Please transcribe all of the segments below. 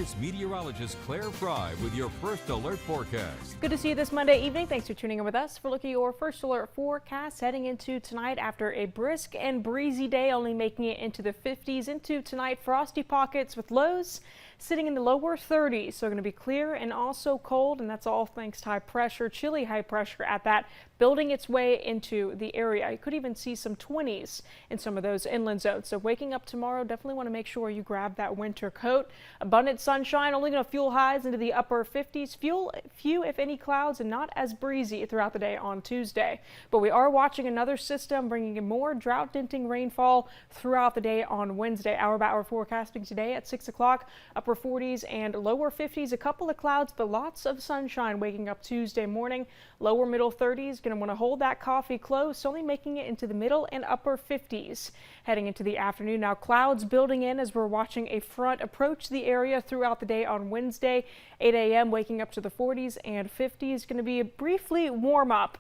Here's meteorologist Claire Fry with your first alert forecast. Good to see you this Monday evening. Thanks for tuning in with us for a look at your first alert forecast heading into tonight after a brisk and breezy day, only making it into the 50s. Into tonight, frosty pockets with lows sitting in the lower 30s. So going to be clear and also cold, and that's all thanks to high pressure, chilly high pressure at that, building its way into the area. You could even see some 20s in some of those inland zones. So waking up tomorrow, definitely want to make sure you grab that winter coat. Abundant sunshine, only going to fuel highs into the upper 50s. Few, if any, clouds and not as breezy throughout the day on Tuesday. But we are watching another system bringing in more drought-denting rainfall throughout the day on Wednesday. Hour-by-hour forecasting today at 6 o'clock. Upper 40s and lower 50s. A couple of clouds, but lots of sunshine waking up Tuesday morning. Lower middle 30s. Going to want to hold that coffee close, only making it into the middle and upper 50s. Heading into the afternoon now, clouds building in as we're watching a front approach the area throughout the day on Wednesday. 8 a.m. waking up to the 40s and 50s. Going to be a brief warm up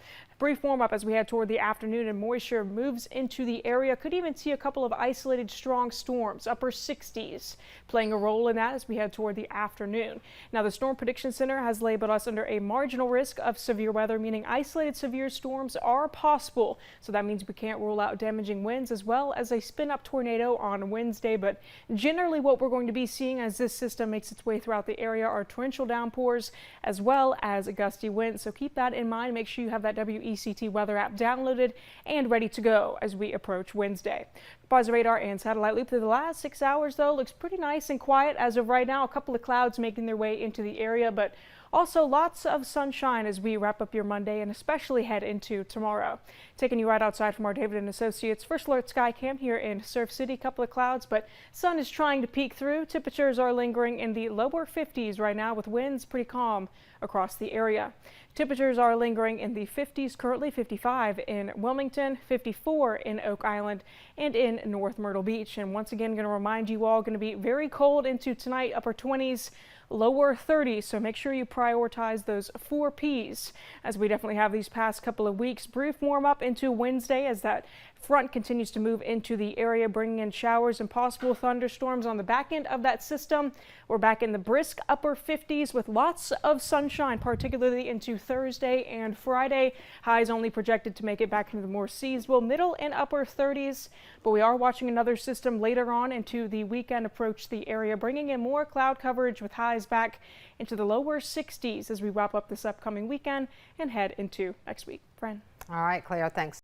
as we head toward the afternoon, and moisture moves into the area. Could even see a couple of isolated strong storms, upper 60s, playing a role in that as we head toward the afternoon. Now, the Storm Prediction Center has labeled us under a marginal risk of severe weather, meaning isolated severe storms are possible. So that means we can't rule out damaging winds as well as a spin-up tornado on Wednesday. But generally what we're going to be seeing as this system makes its way throughout the area are torrential downpours as well as gusty winds. So keep that in mind. Make sure you have that WECT weather app downloaded and ready to go as we approach Wednesday. Composite radar and satellite loop through the last 6 hours, though, looks pretty nice and quiet as of right now. A couple of clouds making their way into the area, but also lots of sunshine as we wrap up your Monday and especially head into tomorrow. Taking you right outside from our David & Associates First Alert Sky Cam here in Surf City. Couple of clouds, but sun is trying to peek through. Temperatures are lingering in the lower 50s right now with winds pretty calm across the area. Temperatures are lingering in the 50s, currently 55 in Wilmington, 54 in Oak Island, and in North Myrtle Beach. And once again, going to remind you all, going to be very cold into tonight, upper 20s, lower 30s. So make sure you prioritize those 4 Ps as we definitely have these past couple of weeks. Brief warm up into Wednesday as that front continues to move into the area, bringing in showers and possible thunderstorms on the back end of that system. We're back in the brisk upper 50s with lots of sunshine, particularly into Thursday and Friday. Highs only projected to make it back into the more seasonable middle and upper 30s. But we are watching another system later on into the weekend approach the area, bringing in more cloud coverage with highs back into the lower 60s as we wrap up this upcoming weekend and head into next week. Fran. All right, Claire, thanks.